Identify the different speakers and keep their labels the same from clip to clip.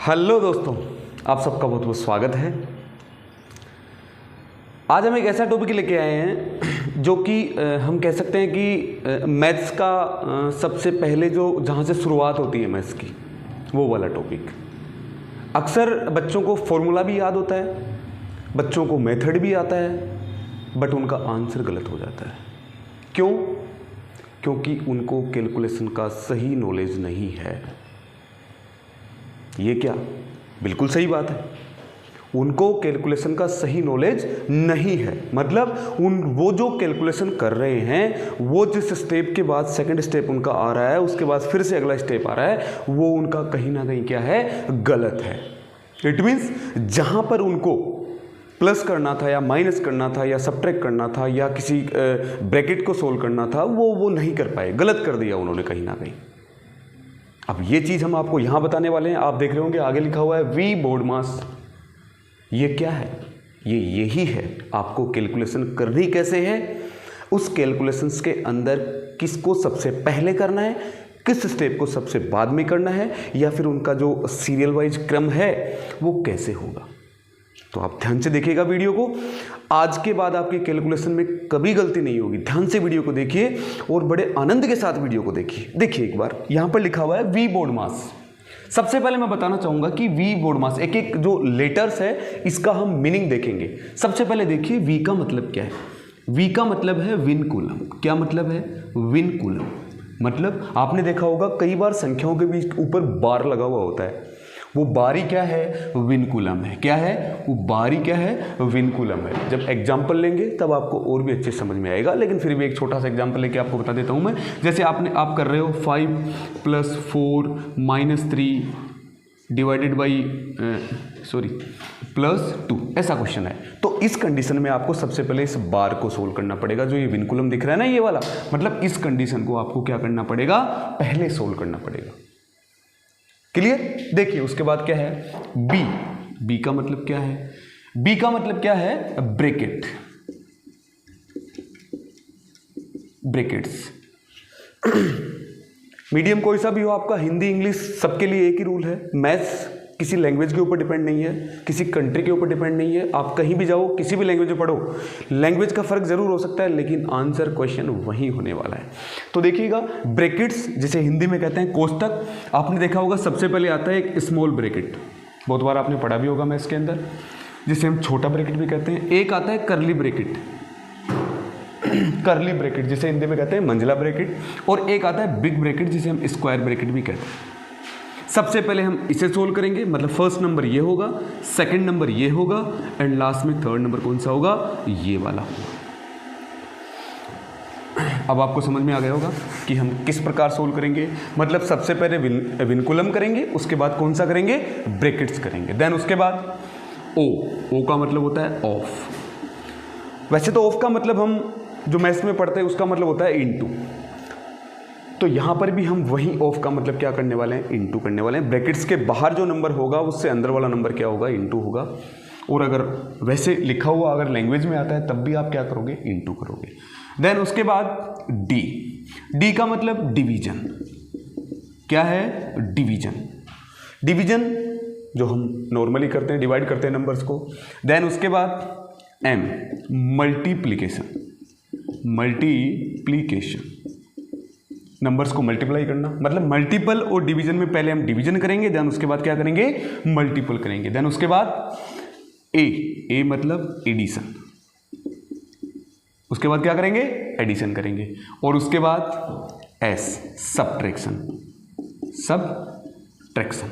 Speaker 1: Hello दोस्तों, आप सबका बहुत बहुत स्वागत है। आज हम एक ऐसा टॉपिक लेके आए हैं जो कि हम कह सकते हैं कि मैथ्स का सबसे पहले जो जहाँ से शुरुआत होती है मैथ्स की, वो वाला टॉपिक। अक्सर बच्चों को फॉर्मूला भी याद होता है, बच्चों को मेथड भी आता है, बट उनका आंसर गलत हो जाता है। क्यों? क्योंकि उनको कैलकुलेशन का सही नॉलेज नहीं है। ये क्या? बिल्कुल सही बात है, उनको कैलकुलेशन का सही नॉलेज नहीं है। मतलब वो जो कैलकुलेशन कर रहे हैं, वो जिस स्टेप के बाद सेकंड स्टेप उनका आ रहा है, उसके बाद फिर से अगला स्टेप आ रहा है, वो उनका कहीं ना कहीं क्या है, गलत है। इट मीन्स जहां पर उनको प्लस करना था या माइनस करना था या सब्ट्रैक्ट करना था या किसी ब्रैकेट को सोल्व करना था, वो नहीं कर पाए, गलत कर दिया उन्होंने कहीं ना कहीं। अब ये चीज़ हम आपको यहाँ बताने वाले हैं। आप देख रहे होंगे आगे लिखा हुआ है वी बोर्ड मास। ये क्या है? ये यही है, आपको कैलकुलेशन करनी कैसे है, उस कैलकुलेशंस के अंदर किसको सबसे पहले करना है, किस स्टेप को सबसे बाद में करना है, या फिर उनका जो सीरियल वाइज क्रम है वो कैसे होगा। तो आप ध्यान से देखिएगा वीडियो को। आज के बाद आपकी कैलकुलेशन में कभी गलती नहीं होगी। ध्यान से वीडियो को देखिए और बड़े आनंद के साथ वीडियो को देखिए। देखिए एक बार यहाँ पर लिखा हुआ है वी बोर्ड मास। सबसे पहले मैं बताना चाहूंगा कि वी बोर्ड मास, एक एक जो लेटर्स है इसका हम मीनिंग देखेंगे। सबसे पहले देखिए वी का मतलब क्या है। वी का मतलब है विन कूलम। क्या मतलब है? Win coulomb. मतलब आपने देखा होगा कई बार संख्याओं के बीच ऊपर बार लगा हुआ होता है, वो बारी क्या है? विन कूलम है। क्या है वो बारी? क्या है? विन कूलम है। जब एग्जाम्पल लेंगे तब आपको और भी अच्छे समझ में आएगा, लेकिन फिर भी एक छोटा सा एग्जाम्पल लेके आपको बता देता हूं मैं। जैसे आप कर रहे हो 5 + 4 - 3 डिवाइडेड बाई +2, ऐसा क्वेश्चन है। तो इस कंडीशन में आपको सबसे पहले इस बार को सोल्व करना पड़ेगा। जो ये विन कूलम दिख रहा है ना, ये वाला, मतलब इस कंडीशन को आपको क्या करना पड़ेगा? पहले सोल्व करना पड़ेगा। क्लियर? देखिए उसके बाद क्या है? बी। बी का मतलब क्या है? बी का मतलब क्या है? Bracket, brackets. मीडियम कोई सा भी हो आपका, हिंदी इंग्लिश सबके लिए एक ही रूल है। मैथ्स किसी लैंग्वेज के ऊपर डिपेंड नहीं है, किसी कंट्री के ऊपर डिपेंड नहीं है। आप कहीं भी जाओ, किसी भी लैंग्वेज में पढ़ो, लैंग्वेज का फर्क जरूर हो सकता है, लेकिन आंसर क्वेश्चन वही होने वाला है। तो देखिएगा, ब्रैकेट्स जिसे हिंदी में कहते हैं कोष्टक। आपने देखा होगा सबसे पहले आता है एक स्मॉल ब्रैकेट, बहुत बार आपने पढ़ा भी होगा मैथ्स के अंदर, जिसे हम छोटा ब्रैकेट भी कहते हैं। एक आता है करली ब्रैकेट, करली ब्रैकेट जिसे हिंदी में कहते हैं मंझला ब्रैकेट, और एक आता है बिग ब्रैकेट जिसे हम स्क्वायर ब्रैकेट भी कहते हैं। सबसे पहले हम इसे सोल्व करेंगे, मतलब फर्स्ट नंबर ये होगा, सेकंड नंबर ये होगा, एंड लास्ट में थर्ड नंबर कौन सा होगा? ये वाला होगा। अब आपको समझ में आ गया होगा कि हम किस प्रकार सोल्व करेंगे। मतलब सबसे पहले विन कूलम करेंगे, उसके बाद कौन सा करेंगे? ब्रैकेट्स करेंगे। देन उसके बाद ओ। ओ का मतलब होता है ऑफ। वैसे तो ऑफ का मतलब हम जो मैथ्स में पढ़ते हैं उसका मतलब होता है इनटू, तो यहां पर भी हम वही ऑफ का मतलब क्या करने वाले हैं? इनटू करने वाले हैं। ब्रैकेट्स के बाहर जो नंबर होगा उससे अंदर वाला नंबर क्या होगा? इनटू होगा। और अगर वैसे लिखा हुआ अगर लैंग्वेज में आता है तब भी आप क्या करोगे? इनटू करोगे। देन उसके बाद डी। डी का मतलब डिवीजन। क्या है? डिवीजन। डिवीजन जो हम नॉर्मली करते हैं, डिवाइड करते हैं नंबर्स को। देन उसके बाद एम, मल्टीप्लीकेशन। मल्टीप्लीकेशन, नंबर्स को मल्टीप्लाई करना। मतलब मल्टीपल और डिवीजन में पहले हम डिवीजन करेंगे, देन उसके बाद क्या करेंगे? मल्टीपल करेंगे। देन उसके बाद ए मतलब एडिशन, उसके बाद क्या करेंगे? एडिशन करेंगे। और उसके बाद एस, सब्ट्रैक्शन। सब्ट्रैक्शन।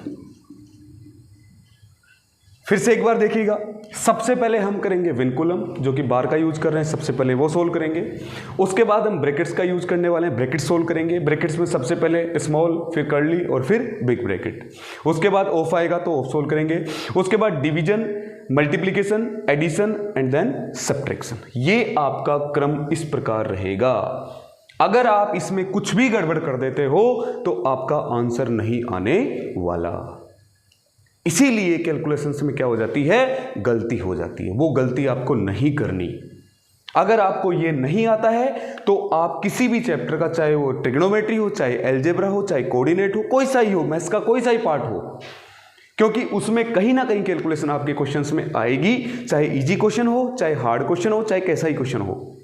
Speaker 1: फिर से एक बार देखिएगा, सबसे पहले हम करेंगे विन कूलम, जो कि बार का यूज कर रहे हैं, सबसे पहले वो सोल्व करेंगे। उसके बाद हम ब्रैकेट्स का यूज करने वाले हैं, ब्रैकेट सोल्व करेंगे। ब्रैकेट्स में सबसे पहले स्मॉल, फिर कर्ली और फिर बिग ब्रैकेट। उसके बाद ऑफ आएगा तो ऑफ सोल्व करेंगे। उसके बाद division, multiplication, addition and then subtraction. ये आपका क्रम इस प्रकार रहेगा। अगर आप इसमें कुछ भी गड़बड़ कर देते हो तो आपका आंसर नहीं आने वाला। इसीलिए कैलकुलेशंस में क्या हो जाती है? गलती हो जाती है। वो गलती आपको नहीं करनी। अगर आपको ये नहीं आता है तो आप किसी भी चैप्टर का, चाहे वो ट्रिग्नोमेट्री हो, चाहे एलजेब्रा हो, चाहे कोऑर्डिनेट हो, कोई सा ही हो, मैथ्स का कोई सा ही पार्ट हो, क्योंकि उसमें कहीं ना कहीं कैलकुलेशन आपके क्वेश्चंस में आएगी, चाहे इजी क्वेश्चन हो, चाहे हार्ड क्वेश्चन हो, चाहे कैसा ही क्वेश्चन हो,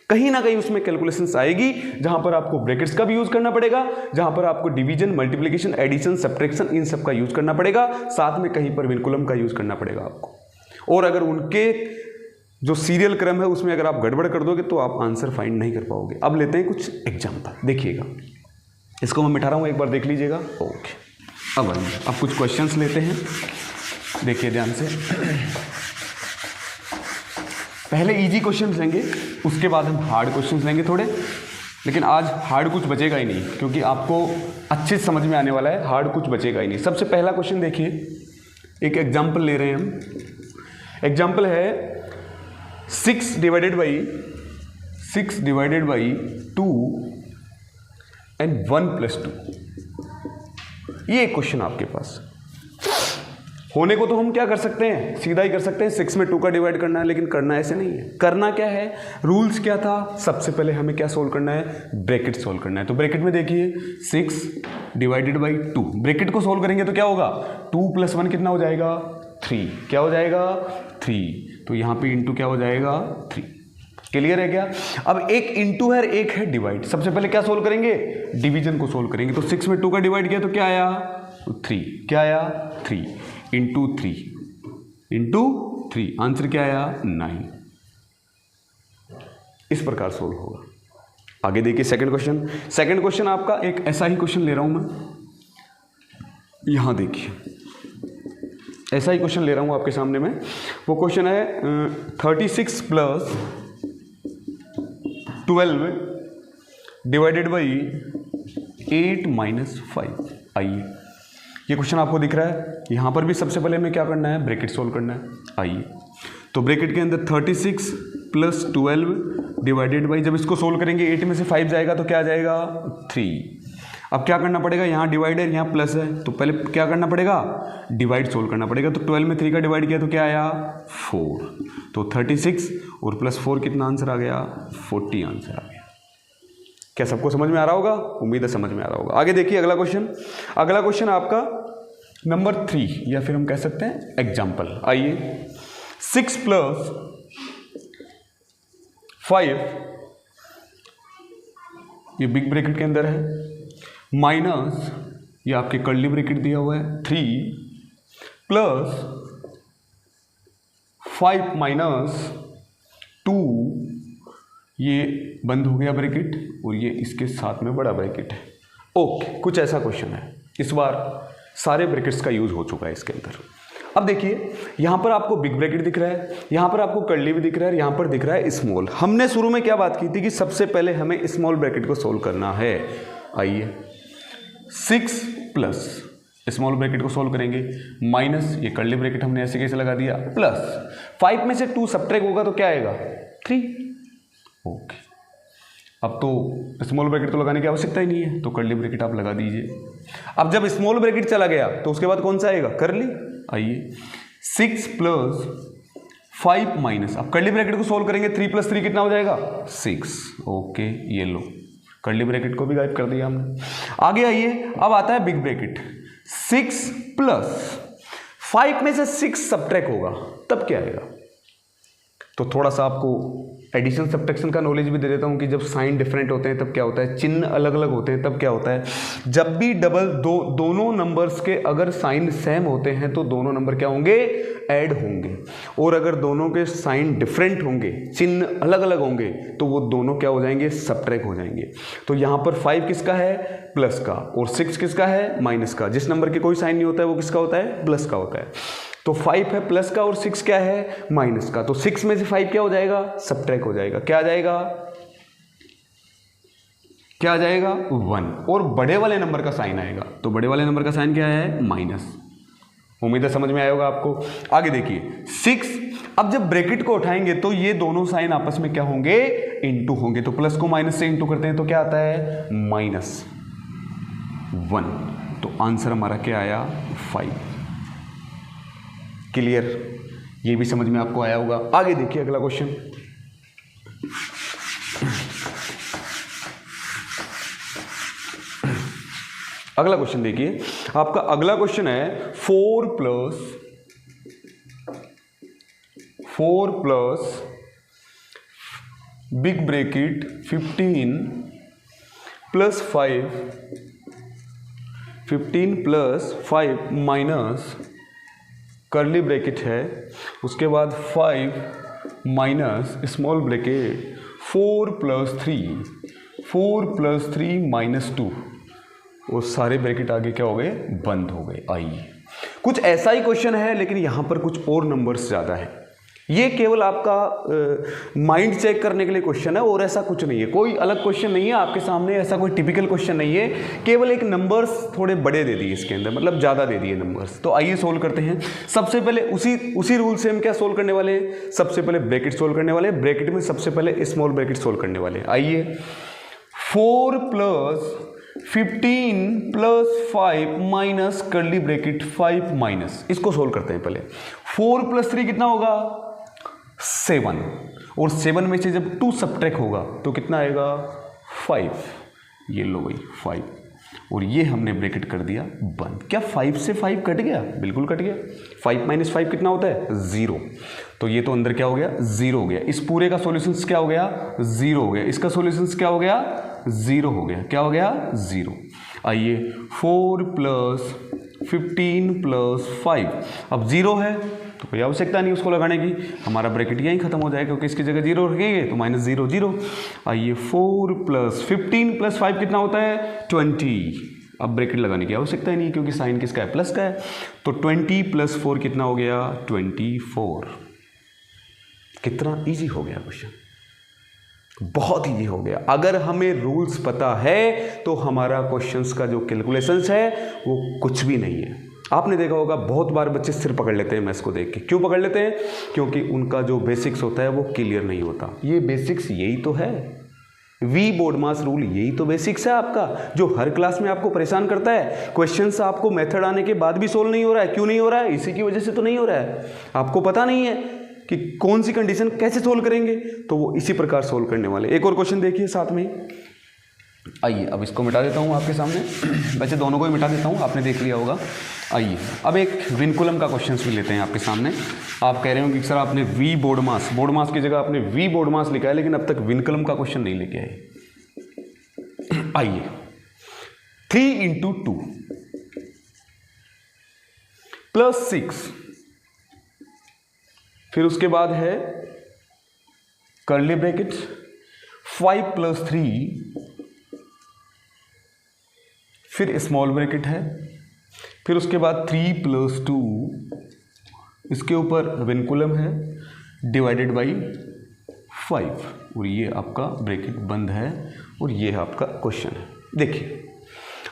Speaker 1: कहीं ना कहीं उसमें कैलकुलेशंस आएगी जहां पर आपको ब्रैकेट्स का भी यूज करना पड़ेगा, जहां पर आपको डिवीजन, मल्टीप्लिकेशन, एडिशन, सब्ट्रैक्शन इन सब का यूज करना पड़ेगा, साथ में कहीं पर विनकुलम का यूज करना पड़ेगा आपको। और अगर उनके जो सीरियल क्रम है उसमें अगर आप गड़बड़ कर दोगे तो आप आंसर फाइंड नहीं कर पाओगे। अब लेते हैं कुछ एग्जाम्पल, देखिएगा, इसको मैं मिटा रहा हूं, एक बार देख लीजिएगा। ओके, अब कुछ क्वेश्चंस लेते हैं, देखिए ध्यान से। पहले इजी क्वेश्चंस लेंगे, उसके बाद हम हार्ड क्वेश्चंस लेंगे थोड़े, लेकिन आज हार्ड कुछ बचेगा ही नहीं क्योंकि आपको अच्छे से समझ में आने वाला है, हार्ड कुछ बचेगा ही नहीं। सबसे पहला क्वेश्चन देखिए, एक एग्जाम्पल ले रहे हैं हम। एग्जाम्पल है 6 डिवाइडेड बाई 2 एंड 1 + 2। ये एक क्वेश्चन आपके पास होने को तो हम क्या कर सकते हैं, सीधा ही कर सकते हैं, 6 में 2 का डिवाइड करना है, लेकिन करना ऐसे नहीं है। करना क्या है, रूल्स क्या था, सबसे पहले हमें क्या सोल्व करना है, ब्रैकेट सोल्व करना है। तो ब्रैकेट में देखिए 6 डिवाइडेड बाई 2, ब्रैकेट को सोल्व करेंगे तो क्या होगा, 2 + 1 कितना हो जाएगा, 3। क्या हो जाएगा, 3। तो यहाँ पे इंटू क्या हो जाएगा, 3। क्लियर है क्या। अब एक इंटू है, एक है डिवाइड। सबसे पहले क्या सोल्व करेंगे, डिवीजन को सोल्व करेंगे। तो 6 में 2 का डिवाइड किया तो क्या आया, 3। क्या आया, 3 इंटू 3 आंसर क्या आया, 9। इस प्रकार सोल्व होगा। आगे देखिए सेकंड क्वेश्चन आपका एक ऐसा ही क्वेश्चन ले रहा हूं मैं, यहां देखिए ऐसा ही क्वेश्चन ले रहा हूं आपके सामने में। वो क्वेश्चन है 36 + 12 डिवाइडेड बाई 8 - 5। आइए, ये क्वेश्चन आपको दिख रहा है, यहां पर भी सबसे पहले हमें क्या करना है, ब्रैकेट सोल्व करना है। आइए, तो ब्रैकेट के अंदर 36 + 12 डिवाइडेड बाई, जब इसको सोल्व करेंगे 8 में से 5 जाएगा तो क्या आ जाएगा, 3। अब क्या करना पड़ेगा, यहाँ डिवाइड है, यहाँ प्लस है, तो पहले क्या करना पड़ेगा, डिवाइड सोल्व करना पड़ेगा। तो 12 में 3 का डिवाइड किया तो क्या आया, 4। तो 36 और +4 कितना आंसर आ गया, 40 आंसर आ गया। क्या सबको समझ में आ रहा होगा, उम्मीद है समझ में आ रहा होगा। आगे देखिए अगला क्वेश्चन आपका नंबर 3, या फिर हम कह सकते हैं एग्जाम्पल। आइए, 6 + 5, ये बिग ब्रैकेट के अंदर है, माइनस ये आपके कर्ली ब्रैकेट दिया हुआ है 3 + 5 - 2, ये बंद हो गया ब्रैकेट और ये इसके साथ में बड़ा ब्रैकेट है। ओके, कुछ ऐसा क्वेश्चन है, इस बार सारे ब्रैकेट्स का यूज हो चुका है इसके अंदर। अब देखिए यहां पर आपको बिग ब्रैकेट दिख रहा है, यहां पर आपको कर्ली भी दिख रहा है, यहां पर दिख रहा है स्मॉल। हमने शुरू में क्या बात की थी कि सबसे पहले हमें स्मॉल ब्रैकेट को सोल्व करना है। आइए, 6 प्लस स्मॉल ब्रैकेट को सोल्व करेंगे, माइनस ये कर्ली ब्रैकेट हमने ऐसे कैसे लगा दिया, प्लस 5 में से 2 सब्ट्रैक्ट होगा तो क्या आएगा, 3। ओके, अब तो स्मॉल ब्रैकेट तो लगाने की आवश्यकता ही नहीं है, तो कर्ली ब्रैकेट आप लगा दीजिए। अब जब स्मॉल ब्रैकेट चला गया तो उसके बाद कौन सा आएगा, कर्ली। आइए, 6 + 5 अब कर्ली ब्रैकेट को सोल्व करेंगे, 3 + 3 कितना हो जाएगा, 6। ओके, ये लो, कर्ली ब्रैकेट को भी गायब कर दिया हमने। आगे आइए, अब आता है बिग ब्रैकेट, 6 + 5 में से 6 सब्ट्रैक्ट होगा तब क्या आएगा। तो थोड़ा सा आपको एडिशन सब्ट्रैक्शन का नॉलेज भी दे देता हूँ कि जब साइन डिफरेंट होते हैं तब क्या होता है, चिन्ह अलग अलग होते हैं तब क्या होता है। जब भी दोनों नंबर्स के अगर साइन सेम होते हैं तो दोनों नंबर क्या होंगे, ऐड होंगे, और अगर दोनों के साइन डिफरेंट होंगे, चिन्ह अलग अलग होंगे, तो वो दोनों क्या हो जाएंगे, सब्ट्रैक्ट हो जाएंगे। तो यहाँ पर 5 किसका है, प्लस का, और 6 किसका है, माइनस का। जिस नंबर के कोई साइन नहीं होता है वो किसका होता है, प्लस का होता है। तो 5 है प्लस का और 6 क्या है, माइनस का। तो 6 में से 5 क्या हो जाएगा, सब्ट्रैक्ट हो जाएगा। क्या आ जाएगा, क्या आ जाएगा, 1, और बड़े वाले नंबर का साइन आएगा। तो बड़े वाले नंबर का साइन क्या है, माइनस। उम्मीद है समझ में आएगा आपको। आगे देखिए 6, अब जब ब्रैकेट को उठाएंगे तो ये दोनों साइन आपस में क्या होंगे, इंटू होंगे। तो प्लस को माइनस से इंटू करते हैं तो क्या आता है, -1। तो आंसर हमारा क्या आया, 5। क्लियर, ये भी समझ में आपको आया होगा। आगे देखिए अगला क्वेश्चन, अगला क्वेश्चन देखिए, आपका अगला क्वेश्चन है 4 plus big bracket 15 plus 5 minus curly bracket है, उसके बाद 5 minus small bracket 4 plus 3 minus 2, वो सारे ब्रैकेट आगे क्या हो गए, बंद हो गए। आइए, कुछ ऐसा ही क्वेश्चन है लेकिन यहाँ पर कुछ और नंबर्स ज़्यादा है। ये केवल आपका माइंड चेक करने के लिए क्वेश्चन है और ऐसा कुछ नहीं है, कोई अलग क्वेश्चन नहीं है आपके सामने, ऐसा कोई टिपिकल क्वेश्चन नहीं है, केवल एक नंबर्स थोड़े बड़े दे दिए इसके अंदर, मतलब ज़्यादा दे दिए नंबर्स। तो आइए सोल्व करते हैं। सबसे पहले उसी रूल से हम क्या सोल्व करने वाले हैं, सबसे पहले ब्रैकेट सोल्व करने वाले हैं। ब्रैकेट में सबसे पहले स्मॉल ब्रैकेट सोल्व करने वाले हैं। आइए, 4 plus 15 plus 5 minus curly bracket 5 minus, इसको सोल्व करते हैं पहले। 4 प्लस 3 कितना होगा, 7, और 7 में से जब 2 सब्ट्रैक्ट होगा तो कितना आएगा, 5। ये लो भाई 5, और ये हमने ब्रैकेट कर दिया बंद। क्या 5 से 5 कट गया, बिल्कुल कट गया। 5 माइनस 5 कितना होता है, 0। तो ये तो अंदर क्या हो गया, 0 हो गया। इस पूरे का सॉल्यूशंस क्या हो गया, 0 हो गया। इसका सॉल्यूशंस क्या हो गया, 0 हो गया। क्या हो गया, 0। आइए, 4 प्लस 15 प्लस 5, अब 0 है तो कोई आवश्यकता नहीं उसको लगाने की, हमारा ब्रैकेट यहीं खत्म हो जाएगा क्योंकि इसकी जगह 0 रखेंगे तो माइनस 0 0। आइए, 4 प्लस 15 प्लस 5 कितना होता है, 20। अब ब्रैकेट लगाने की आवश्यकता ही नहीं क्योंकि साइन किसका है, प्लस का है। तो 20 प्लस 4 कितना हो गया, 24। कितना ईजी हो गया क्वेश्चन, बहुत ईजी हो गया। अगर हमें रूल्स पता है तो हमारा क्वेश्चंस का जो कैलकुलेशंस है वो कुछ भी नहीं है। आपने देखा होगा बहुत बार बच्चे सिर पकड़ लेते हैं मैथ्स को देख के। क्यों पकड़ लेते हैं, क्योंकि उनका जो बेसिक्स होता है वो क्लियर नहीं होता। ये बेसिक्स यही तो है, वी बोर्ड मास रूल यही तो बेसिक्स है आपका, जो हर क्लास में आपको परेशान करता है। क्वेश्चंस आपको मेथड आने के बाद भी सोल्व नहीं हो रहा है, क्यों नहीं हो रहा है, इसी की वजह से तो नहीं हो रहा है। आपको पता नहीं है कि कौन सी कंडीशन कैसे सोल्व करेंगे, तो वो इसी प्रकार सोल्व करने वाले। एक और क्वेश्चन देखिए साथ में। आइए, अब इसको मिटा देता हूँ आपके सामने, वैसे दोनों को ही मिटा देता हूँ, आपने देख लिया होगा। आइए, अब एक विनकुलम का क्वेश्चन भी लेते हैं आपके सामने। आप कह रहे हो कि सर आपने वी बोर्ड मास की जगह आपने वी बोर्ड मास लिखा है लेकिन अब तक विनकुलम का क्वेश्चन नहीं लेके आए। आइए, 3 × 2 प्लस 6, फिर उसके बाद है कर्ली ब्रैकेट 5 प्लस 3, फिर स्मॉल ब्रैकेट है, फिर उसके बाद 3 प्लस 2, इसके ऊपर विनकुलम है डिवाइडेड बाई 5, और ये आपका ब्रैकेट बंद है, और ये आपका क्वेश्चन है। देखिए,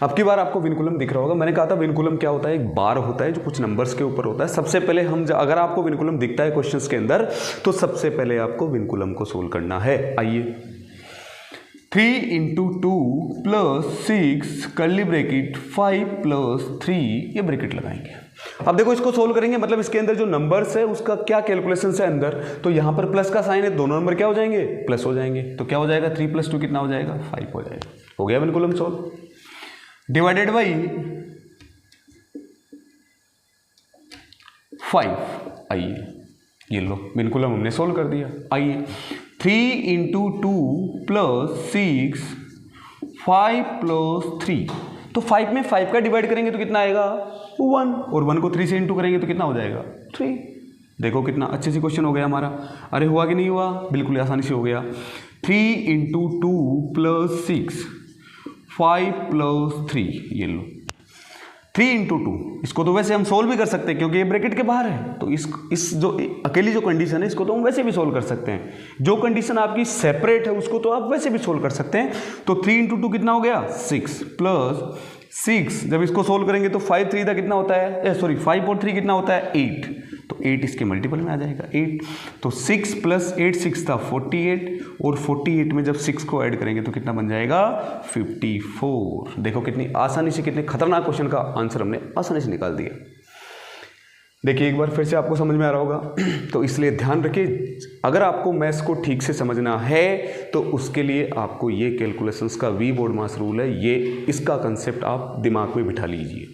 Speaker 1: अब की बार आपको विनकुलम दिख रहा होगा। मैंने कहा था विनकुलम क्या होता है, एक बार होता है जो कुछ नंबर्स के ऊपर होता है। सबसे पहले हम अगर आपको विनकुलम दिखता है क्वेश्चंस के अंदर तो सबसे पहले आपको विनकुलम को सोल्व करना है। आइए, 3 × 2 प्लस 6 कर्ली ब्रैकेट 5 प्लस 3, ये ब्रैकेट लगाएंगे। अब देखो इसको सोल्व करेंगे, मतलब इसके अंदर जो नंबर्स है उसका क्या कैलकुलेशन है अंदर, तो यहाँ पर प्लस का साइन है, दोनों नंबर क्या हो जाएंगे, प्लस हो जाएंगे। तो क्या हो जाएगा, 3 + 2 कितना हो जाएगा, 5 हो जाएगा। हो गया विनकुलम सोल्व। डिवाइडेड बाई 5, आइए ये लो विनकुलम हमने सोल्व कर दिया। आइए, 3 × 2 प्लस 6 5 प्लस 3, तो 5 में 5 का डिवाइड करेंगे तो कितना आएगा, 1, और 1 को 3 से इंटू करेंगे तो कितना हो जाएगा, 3। देखो कितना अच्छे से क्वेश्चन हो गया हमारा। अरे हुआ कि नहीं हुआ, बिल्कुल आसानी से हो गया। 3 × 2 प्लस 6 5 प्लस 3, ये लो 3 × 2, इसको तो वैसे हम सोल्व भी कर सकते हैं क्योंकि ये ब्रैकेट के बाहर है, तो इस जो अकेली जो कंडीशन है इसको तो हम वैसे भी सोल्व कर सकते हैं। जो कंडीशन आपकी सेपरेट है उसको तो आप वैसे भी सोल्व कर सकते हैं। तो 3 × 2 कितना हो गया, 6 प्लस 6, जब इसको सोल्व करेंगे तो 5 3 कितना होता है, 5 और 3 कितना होता है, 8, तो 8 इसके मल्टीपल में आ जाएगा 8। तो 6 + 8 6 था 48, और 48 में जब 6 को ऐड करेंगे तो कितना बन जाएगा, 54। देखो कितनी आसानी से, कितने खतरनाक क्वेश्चन का आंसर हमने आसानी से निकाल दिया। देखिए एक बार फिर से आपको समझ में आ रहा होगा, तो इसलिए ध्यान रखिए, अगर आपको मैथ्स को ठीक से समझना है तो उसके लिए आपको ये कैलकुलेशंस का वी BODMAS रूल है, ये इसका कंसेप्ट आप दिमाग में बिठा लीजिए,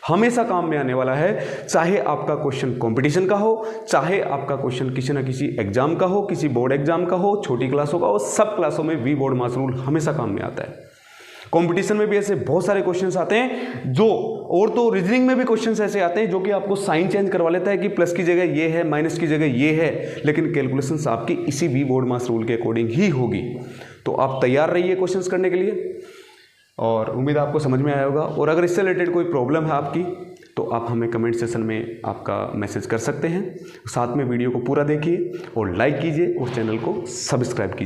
Speaker 1: हमेशा काम में आने वाला है। चाहे आपका क्वेश्चन कंपटीशन का हो, चाहे आपका क्वेश्चन किसी ना किसी एग्जाम का हो, किसी बोर्ड एग्जाम का हो, छोटी क्लासों का हो, सब क्लासों में वी BODMAS रूल हमेशा काम में आता है। कंपटीशन में भी ऐसे बहुत सारे क्वेश्चंस आते हैं जो, और तो रीजनिंग में भी क्वेश्चंस ऐसे आते हैं जो कि आपको साइन चेंज करवा लेता है कि प्लस की जगह ये है, माइनस की जगह ये है, लेकिन कैलकुलेशंस आपकी इसी वी BODMAS रूल के अकॉर्डिंग ही होगी। तो आप तैयार रहिए क्वेश्चंस करने के लिए, और उम्मीद आपको समझ में आया होगा। और अगर इससे रिलेटेड कोई प्रॉब्लम है आपकी तो आप हमें कमेंट सेक्शन में आपका मैसेज कर सकते हैं। साथ में वीडियो को पूरा देखिए और लाइक कीजिए और चैनल को सब्सक्राइब कीजिए।